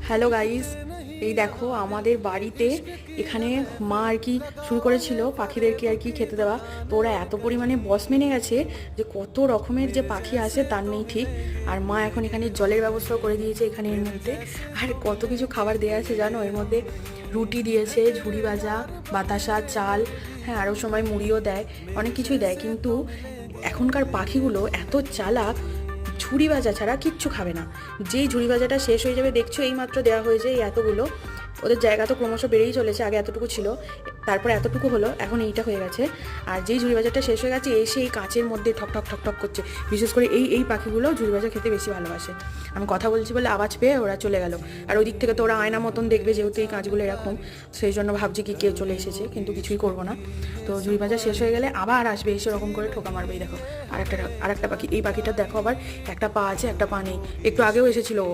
Hello guys, এই দেখো আমাদের বাড়িতে এখানে মা আর কি শুরু করেছিল পাখিদেরকে আর কি খেতে দেওয়া। তো ওরা এত পরিমাণে বস মেনে গেছে যে কত রকমের যে পাখি আসে তার নেই ঠিক। আর মা এখন এখানে জলের ব্যবস্থাও করে দিয়েছে এখানে এর মধ্যে। আর কত কিছু খাবার দেওয়া আছে জানো, এর মধ্যে রুটি দিয়েছে, ঝুড়ি ভাজা, বাতাসা, চাল, হ্যাঁ আরও সময় মুড়িও দেয়, অনেক কিছুই দেয়। কিন্তু এখনকার পাখিগুলো এত চালাক, ঝুড়ি ভাজা ছাড়া কিচ্ছু খাবে না। যেই ঝুড়ি ভাজাটা শেষ হয়ে যাবে, দেখছো এই মাত্র দেওয়া হয়েছে এই এতগুলো, ওদের জায়গা তো ক্রমশ বেড়েই চলেছে, আগে এতটুকু ছিল, তারপর এতটুকু হলো, এখন এইটা হয়ে গেছে। আর যেই ঝুড়ি ভাজাটা শেষ হয়ে গেছে এসে এই কাঁচের মধ্যে ঠক ঠক ঠক ঠক করছে। বিশেষ করে এই এই পাখিগুলো ঝুড়ি ভাজা খেতে বেশি ভালোবাসে। আমি কথা বলছি বলে আওয়াজ পেয়ে ওরা চলে গেল। আর ওই দিক থেকে তো ওরা আয়না মতন দেখবে, যেহেতু এই কাঁচগুলো এরকম, সেই জন্য ভাবছি কি কেউ চলে এসেছে, কিন্তু কিছুই করবো না। তো ঝুড়ি ভাজা শেষ হয়ে গেলে আবার আসবে, এসে ওরকম করে ঠোকা মারবে। দেখো আর একটা পাখি, এই পাখিটা দেখো আবার একটা পা আছে একটা পা নেই, একটু আগেও এসেছিল ও।